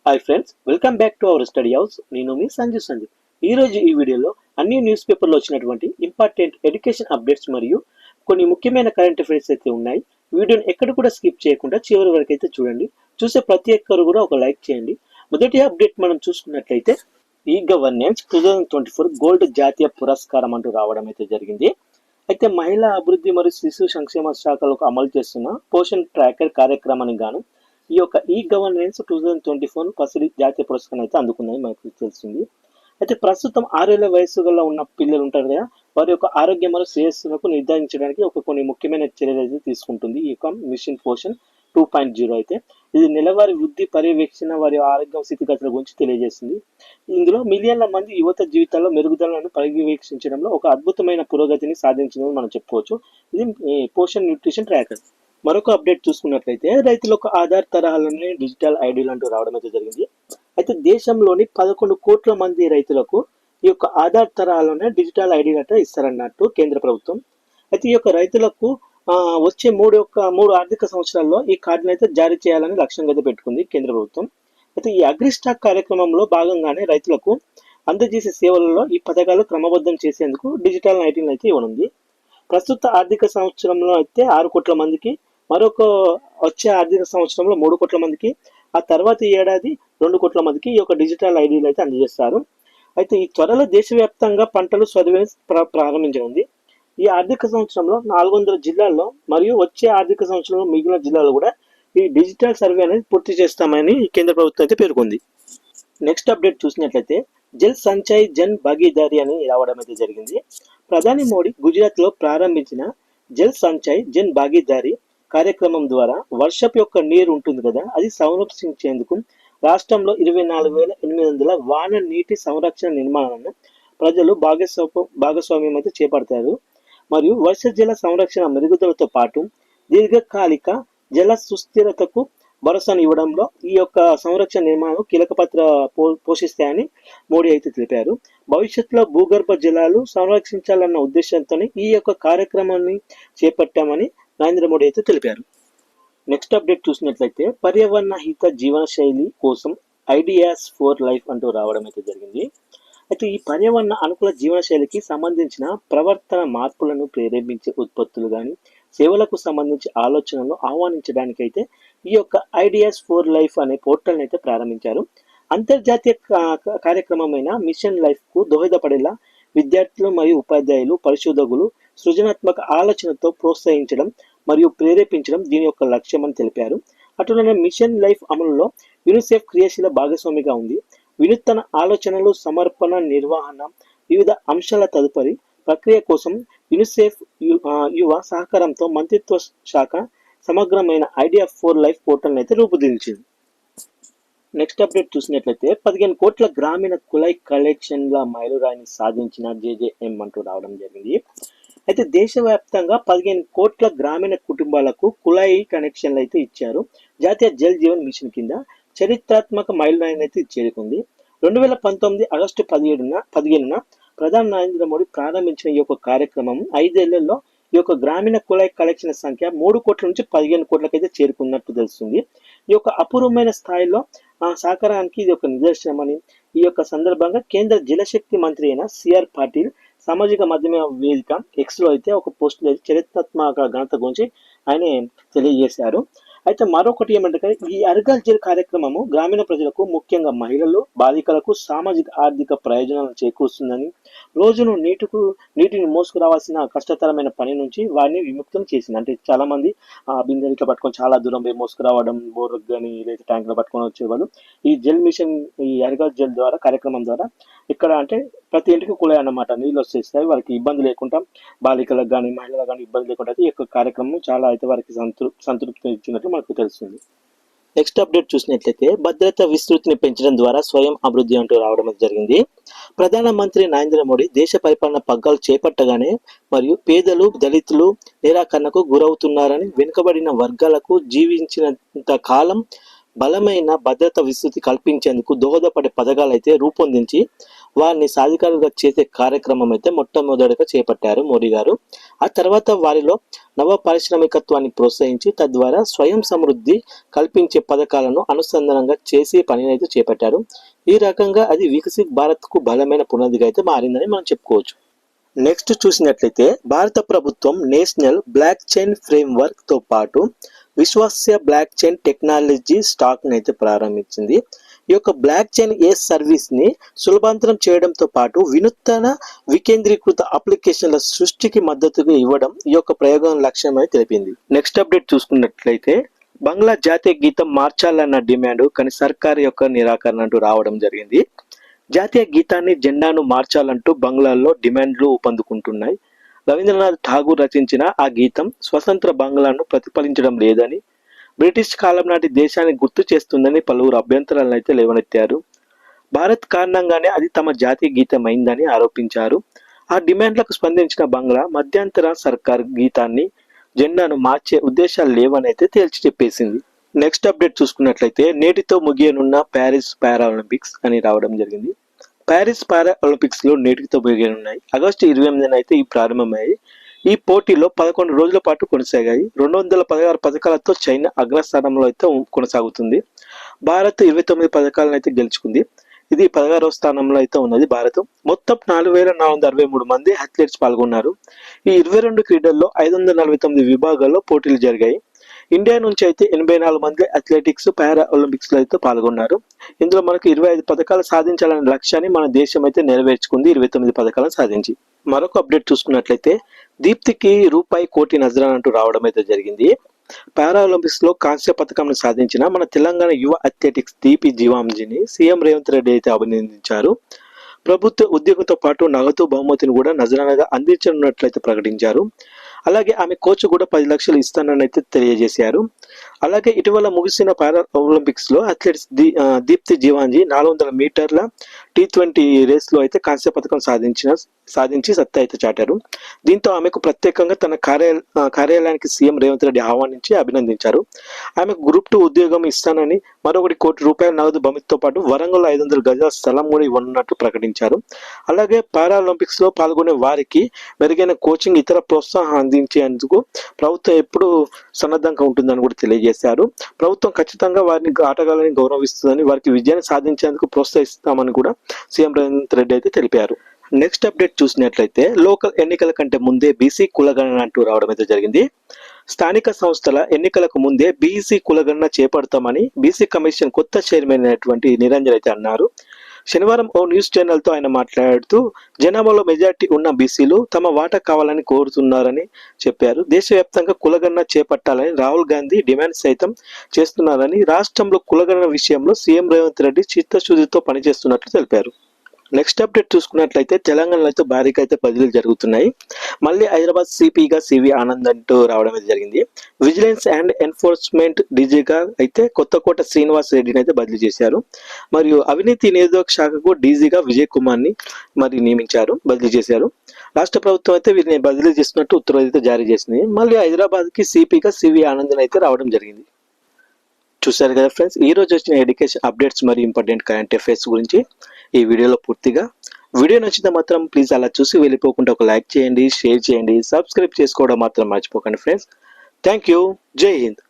Hi friends, welcome back to our study house. నేను మీ సంజు. ఈ రోజు ఈ వీడియోలో అన్ని న్యూస్ పేపర్లో వచ్చినటువంటి ఇంపార్టెంట్ ఎడ్యుకేషన్ అప్డేట్స్ మరియు కొన్ని ముఖ్యమైన కరెంట్ అఫైర్స్ అయితే ఉన్నాయి. వీడియోని ఎక్కడ కూడా స్కిప్ చేయకుండా చివరి వరకు అయితే చూడండి. చూసే ప్రతి ఒక్కరు కూడా ఒక లైక్ చేయండి. మొదటి అప్డేట్ మనం చూసుకున్నట్లయితే ఈ గవర్నెన్స్ 2024 గోల్డ్ జాతీయ పురస్కారం అంటూ రావడం అయితే జరిగింది. అయితే మహిళా అభివృద్ధి మరియు శిశు సంక్షేమ శాఖలకు అమలు చేస్తున్న పోషన్ ట్రాకర్ కార్యక్రమానికి గాను ఈ యొక్క గవర్నెన్స్ 2024 పసిడి జాతీయ పురస్కారం అయితే అందుకుందని మనకు తెలిసింది. అయితే ప్రస్తుతం 6 ఏళ్ల వయసు గల ఉన్న పిల్లలు ఉంటారు కదా, వారి యొక్క ఆరోగ్యం మరియు శ్రేయస్సులకు నిర్ధారించడానికి కొన్ని ముఖ్యమైన చర్యలు అయితే తీసుకుంటుంది ఈ యొక్క మిషన్ పోషన్ 2.0. అయితే ఇది నెలవారీ వృద్ధి పర్యవేక్షణ వారి ఆరోగ్యం స్థితిగతుల గురించి తెలియజేస్తుంది. ఇందులో మిలియన్ల మంది యువత జీవితాల్లో మెరుగుదలను పర్యవేక్షించడంలో ఒక అద్భుతమైన పురోగతిని సాధించిందని మనం చెప్పుకోవచ్చు. ఇది పోషన్ న్యూట్రిషన్ ట్రాకర్. మరొక అప్డేట్ చూసుకున్నట్లయితే రైతులకు ఆధార్ తరహాలోనే డిజిటల్ ఐడీలు అంటూ రావడం అయితే జరిగింది. అయితే దేశంలోని 11 కోట్ల మంది రైతులకు ఈ యొక్క ఆధార్ తరహాలోనే డిజిటల్ ఐడీలు అంటే ఇస్తారన్నట్టు కేంద్ర ప్రభుత్వం. అయితే ఈ యొక్క రైతులకు వచ్చే మూడు ఆర్థిక సంవత్సరాల్లో ఈ కార్డును అయితే జారీ చేయాలని లక్ష్యంగా అయితే పెట్టుకుంది కేంద్ర ప్రభుత్వం. అయితే ఈ అగ్రిస్టాక్ కార్యక్రమంలో భాగంగానే రైతులకు అందజేసే సేవలలో ఈ పథకాలు క్రమబద్ధం చేసేందుకు డిజిటల్ ఐడీలు అయితే ఇవ్వనుంది. ప్రస్తుత ఆర్థిక సంవత్సరంలో అయితే 6 కోట్ల మందికి, మరొక వచ్చే ఆర్థిక సంవత్సరంలో 3 కోట్ల మందికి, ఆ తర్వాత ఏడాది 2 కోట్ల మందికి ఈ యొక్క డిజిటల్ ఐడీలు అయితే అందజేస్తారు. అయితే ఈ త్వరలో దేశవ్యాప్తంగా పంటలు సర్వే ప్రారంభించనుంది. ఈ ఆర్థిక సంవత్సరంలో 400 జిల్లాల్లో మరియు వచ్చే ఆర్థిక సంవత్సరంలో మిగిలిన జిల్లాల్లో కూడా ఈ డిజిటల్ సర్వే అనేది పూర్తి చేస్తామని కేంద్ర ప్రభుత్వం అయితే పేర్కొంది. నెక్స్ట్ అప్డేట్ చూసినట్లయితే జల్ సంచయ్ జన్ భాగీదారీ అని రావడం అయితే జరిగింది. ప్రధాని మోడీ గుజరాత్ లో ప్రారంభించిన జల్ సంచయ్ జన్ భాగీదారీ కార్యక్రమం ద్వారా వర్షపు యొక్క నీరు ఉంటుంది కదా, అది సంరక్షించేందుకు రాష్ట్రంలో 24,800 వాన నీటి సంరక్షణ నిర్మాణాలను ప్రజలు భాగస్వామ్యం అయితే చేపడతారు. మరియు వర్ష జల సంరక్షణ మెరుగుదలతో పాటు దీర్ఘకాలిక జల సుస్థిరతకు భరోసాను ఇవ్వడంలో ఈ యొక్క సంరక్షణ నిర్మాణం కీలక పాత్ర పోషిస్తాయని మోడీ అయితే తెలిపారు. భవిష్యత్తులో భూగర్భ జలాలు సంరక్షించాలన్న ఉద్దేశంతో ఈ యొక్క కార్యక్రమాన్ని చేపట్టామని నరేంద్ర మోడీ అయితే తెలిపారు. నెక్స్ట్ అప్డేట్ చూసినట్లయితే పర్యావరణ హిత జీవన శైలి కోసం ఐడియాస్ ఫర్ లైఫ్ అంటూ రావడం అయితే జరిగింది. అయితే ఈ పర్యావరణ అనుకూల జీవన శైలికి సంబంధించిన ప్రవర్తన మార్పులను ప్రేరేపించే ఉత్పత్తులు కానీ సేవలకు సంబంధించి ఆలోచనలు ఆహ్వానించడానికి అయితే ఈ యొక్క ఐడియాస్ ఫర్ లైఫ్ అనే పోర్టల్ని అయితే ప్రారంభించారు. అంతర్జాతీయ కార్యక్రమమైన మిషన్ లైఫ్ కు దోహదపడేలా విద్యార్థులు మరియు ఉపాధ్యాయులు పరిశోధకులు సృజనాత్మక ఆలోచనతో ప్రోత్సహించడం మరియు ప్రేరేపించడం దీని యొక్క లక్ష్యం అని తెలిపారు. అటులనే మిషన్ లైఫ్ అమలులో యూనిసెఫ్ క్రియాశీల భాగస్వామిగా ఉంది. వినూత్న ఆలోచనలు, సమర్పణ, నిర్వహణ, వివిధ అంశాల తదుపరి ప్రక్రియ కోసం యూనిసెఫ్ యువ సహకారంతో మంత్రిత్వ శాఖ సమగ్రమైన ఐడియా ఫర్ లైఫ్ పోర్టల్ అయితే రూపుదిద్దించింది. నెక్స్ట్ అప్డేట్ చూసినట్లయితే 15 కోట్ల గ్రామీణ కుళాయి కలెక్షన్ల మైలురాయిని సాధించిన జేజేఎం అంటూ రావడం జరిగింది. అయితే దేశవ్యాప్తంగా 15 కోట్ల గ్రామీణ కుటుంబాలకు కుళాయి కనెక్షన్లు అయితే ఇచ్చారు. జాతీయ జల్ జీవన్ మిషన్ కింద చరిత్రాత్మక మైలురాయిని అయితే చేరుకుంది. 2019 ఆగస్టు 15న ప్రధాని నరేంద్ర మోడీ ప్రారంభించిన ఈ యొక్క కార్యక్రమం 5 ఏళ్లలో ఈ యొక్క గ్రామీణ కుళాయి కలెక్షన్ సంఖ్య 3 కోట్ల నుంచి 15 కోట్లకైతే చేరుకున్నట్టు తెలుస్తుంది. ఈ యొక్క అపూర్వమైన స్థాయిలో సహకారానికి ఇది ఒక నిదర్శనమని ఈ యొక్క సందర్భంగా కేంద్ర జలశక్తి మంత్రి అయిన సిఆర్ పాటిల్ సామాజిక మాధ్యమ వేదిక ఎక్స్ లో అయితే ఒక పోస్ట్ చరిత్రాత్మక ఘనత గురించి ఆయన తెలియజేశారు. అయితే మరొకటి ఏమంటే ఈ అర్గల్ జల్ కార్యక్రమము గ్రామీణ ప్రజలకు, ముఖ్యంగా మహిళలు, బాలికలకు సామాజిక ఆర్థిక ప్రయోజనాలను చేకూరుస్తుందని, రోజును నీటిని మోసుకురావాల్సిన కష్టతరమైన పని నుంచి వారిని విముక్తం చేసింది. అంటే చాలా మంది బిందెలు ఇట్లా పట్టుకొని చాలా దూరం పోయి మోసుకురావడం, బోర్లకు కానీ లేదా ట్యాంకులు పట్టుకొని వచ్చేవాళ్ళు. ఈ జల్ మిషన్, ఈ అర్గల్ జల్ ద్వారా కార్యక్రమం ద్వారా ఇక్కడ అంటే ప్రతి ఇంటికి కుళాయి అన్నమాట, నీళ్ళు వచ్చేస్తాయి. వారికి ఇబ్బంది లేకుండా, బాలికలకు కానీ మహిళలకు కానీ ఇబ్బంది లేకుండా ఈ యొక్క కార్యక్రమం చాలా అయితే వారికి సంతృప్తి ఇచ్చినట్లు మనకు తెలుస్తుంది. నెక్స్ట్ అప్డేట్ చూసినట్లయితే భద్రత విస్తృతిని పెంచడం ద్వారా స్వయం అభివృద్ధి అంటూ రావడం జరిగింది. ప్రధానమంత్రి నరేంద్ర మోడీ దేశ పరిపాలన పగ్గాలు చేపట్టగానే మరియు పేదలు, దళితులు నిరాకరణకు గురవుతున్నారని, వెనుకబడిన వర్గాలకు జీవించినంత కాలం బలమైన భద్రత విస్తృతి కల్పించేందుకు దోహదపడే పథకాలు అయితే రూపొందించి వారిని సాధికారులుగా చేసే కార్యక్రమం అయితే మొట్టమొదటిగా చేపట్టారు మోడీ గారు. ఆ తర్వాత వారిలో నవ పారిశ్రామికత్వాన్ని ప్రోత్సహించి తద్వారా స్వయం సమృద్ధి కల్పించే పథకాలను అనుసంధానంగా చేసే పనిని అయితే చేపట్టారు. ఈ రకంగా అది వికసిత్ భారత్కు బలమైన పునాదిగా అయితే మారిందని మనం చెప్పుకోవచ్చు. నెక్స్ట్ చూసినట్లయితే భారత ప్రభుత్వం నేషనల్ బ్లాక్ చైన్ ఫ్రేమ్వర్క్ తో పాటు విశ్వాస్య బ్లాక్ చైన్ టెక్నాలజీ స్టాక్ ని అయితే ప్రారంభించింది. ఈ యొక్క బ్లాక్ చైన్ ఏ సర్వీస్ ని సులభాంతరం చేయడంతో పాటు వినూత్న వికేంద్రీకృత అప్లికేషన్ల సృష్టికి మద్దతుగా ఇవ్వడం ఈ యొక్క ప్రయోగం లక్ష్యమని తెలిపింది. నెక్స్ట్ అప్డేట్ చూసుకున్నట్లయితే బంగ్లా జాతీయ గీతం మార్చాలన్న డిమాండ్ కానీ సర్కార్ యొక్క నిరాకరణ అంటూ రావడం జరిగింది. జాతీయ గీతాన్ని జెండాను మార్చాలంటూ బంగ్లాలో డిమాండ్లు ఊపందుకుంటున్నాయి. రవీంద్రనాథ్ ఠాగూర్ రచించిన ఆ గీతం స్వతంత్ర బంగ్లాను ప్రతిఫలించడం లేదని, బ్రిటిష్ కాలం నాటి దేశాన్ని గుర్తు చేస్తుందని పలువురు అభ్యంతరాలను అయితే లేవనెత్తారు. భారత్ కారణంగానే అది తమ జాతీయ గీతం అయిందని ఆరోపించారు. ఆ డిమాండ్లకు స్పందించిన బంగ్లా మధ్యంతర సర్కార్ గీతాన్ని జెండాను మార్చే ఉద్దేశాలు లేవని అయితే తేల్చి చెప్పేసింది. నెక్స్ట్ అప్డేట్ చూసుకున్నట్లయితే నేటితో ముగియనున్న ప్యారిస్ పారాలింపిక్స్ అని రావడం జరిగింది. ప్యారిస్ పారాలింపిక్స్ లో నేటితో ముగియనున్నాయి. ఆగస్టు 28న అయితే ఈ ప్రారంభమయ్యాయి. ఈ పోటీలో 11 రోజుల పాటు కొనసాగాయి. 216 పథకాలతో చైనా అగ్రస్థానంలో అయితే కొనసాగుతుంది. భారత్ 29 పథకాలను అయితే గెలుచుకుంది. ఇది 16వ స్థానంలో అయితే ఉన్నది భారత్. మొత్తం 4463 మంది అథ్లెట్స్ పాల్గొన్నారు. ఈ 22 క్రీడల్లో 549 విభాగాల్లో పోటీలు జరిగాయి. ఇండియా నుంచి అయితే 84 మంది అథ్లెటిక్స్ పారా ఒలింపిక్స్ లో అయితే పాల్గొన్నారు. ఇందులో మనకు 25 పథకాలు సాధించాలనే లక్ష్యాన్ని మన దేశం అయితే నెరవేర్చుకుంది 29 పథకాలను సాధించి. మరొక అప్డేట్ చూసుకున్నట్లయితే దీప్తికి రూపాయి కోటి నజరానా అంటూ రావడం అయితే జరిగింది. పారా ఒలింపిక్స్ లో కాంస్య పథకం సాధించిన మన తెలంగాణ యువ అథ్లెటిక్స్ దీపి జీవాంజీని సీఎం రేవంత్ రెడ్డి అయితే అభినందించారు. ప్రభుత్వ ఉద్యోగంతో పాటు నగదు బహుమతిని కూడా నజరానాగా అందించనున్నట్లయితే ప్రకటించారు. అలాగే ఆమె కోచ్ కూడా 10 లక్షలు ఇస్తానని అయితే తెలియజేశారు. అలాగే ఇటీవల ముగిసిన పారా ఒలింపిక్స్ లో అథ్లెట్స్ దీప్తి జీవాంజీ 400 మీటర్ల T20 రేస్ లో అయితే కాంస్య పథకం సాధించి సత్తా అయితే చాటారు. దీంతో ఆమెకు ప్రత్యేకంగా తన కార్యాలయానికి సీఎం రేవంత్ రెడ్డి ఆహ్వానించి అభినందించారు. ఆమెకు గ్రూప్ 2 ఉద్యోగం ఇస్తానని, మరొకటి ₹1 కోటి నగదు బహుమతితో పాటు వరంగల్ 500 గజాల స్థలం కూడా ఇవ్వనున్నట్టు ప్రకటించారు. అలాగే పారాలింపిక్స్ లో పాల్గొనే వారికి మెరుగైన కోచింగ్, ఇతర ప్రోత్సాహం అందించేందుకు ప్రభుత్వం ఎప్పుడు సన్నద్ధంగా ఉంటుందని కూడా తెలియజేశారు. ప్రభుత్వం ఖచ్చితంగా వారిని ఆటగాళ్ళని గౌరవిస్తుందని, వారికి విజయాన్ని సాధించేందుకు ప్రోత్సహిస్తామని కూడా సీఎం రేవంత్ రెడ్డి అయితే తెలిపారు. నెక్స్ట్ అప్డేట్ చూసినట్లయితే లోకల్ ఎన్నికల కంటే ముందే బీసీ కులగణన అంటూ రావడం అయితే జరిగింది. స్థానిక సంస్థల ఎన్నికలకు ముందే బీసీ కులగణన చేపడతామని బీసీ కమిషన్ కొత్త చైర్మన్ అయినటువంటి నిరంజన్ అయితే అన్నారు. శనివారం ఓ న్యూస్ ఛానల్ తో ఆయన మాట్లాడుతూ జనాభాలో మెజార్టీ ఉన్న బీసీలు తమ వాటా కావాలని కోరుతున్నారని చెప్పారు. దేశవ్యాప్తంగా కులగణన చేపట్టాలని రాహుల్ గాంధీ డిమాండ్ సైతం చేస్తున్నారని, రాష్ట్రంలో కులగణన విషయంలో సీఎం రేవంత్ రెడ్డి చిత్తశుద్ధితో పనిచేస్తున్నట్లు తెలిపారు. నెక్స్ట్ అప్డేట్ చూసుకున్నట్లయితే తెలంగాణలో అయితే భారీగా అయితే బదిలీలు జరుగుతున్నాయి. మళ్ళీ హైదరాబాద్ సిపిగా సివి ఆనంద్ అంటూ రావడం అయితే జరిగింది. విజిలెన్స్ అండ్ ఎన్ఫోర్స్మెంట్ డీజీగా అయితే కొత్తకోట శ్రీనివాస్ రెడ్డిని అయితే బదిలీ చేశారు. మరియు అవినీతి నిరోధక శాఖకు డీజీగా విజయ్ కుమార్ ని బదిలీ చేశారు. రాష్ట్ర ప్రభుత్వం అయితే వీరిని బదిలీ చేస్తున్నట్టు ఉత్తర్వులు అయితే జారీ చేసింది. మళ్ళీ హైదరాబాద్ కి సిపిగా సివి ఆనంద్ అయితే రావడం జరిగింది. చూసారు కదా ఫ్రెండ్స్, ఈ రోజు వచ్చిన ఎడ్యుకేషన్ అప్డేట్స్ మరియు ఇంపార్టెంట్ కరెంట్ అఫైర్స్ గురించి ఈ వీడియోలో పూర్తిగా. వీడియో నచ్చితే మాత్రం ప్లీజ్ అలా చూసి వెళ్ళిపోకుండా ఒక లైక్ చేయండి, షేర్ చేయండి, సబ్స్క్రైబ్ చేసుకోవడం మాత్రం మర్చిపోకండి ఫ్రెండ్స్. Thank you. జై హింద్.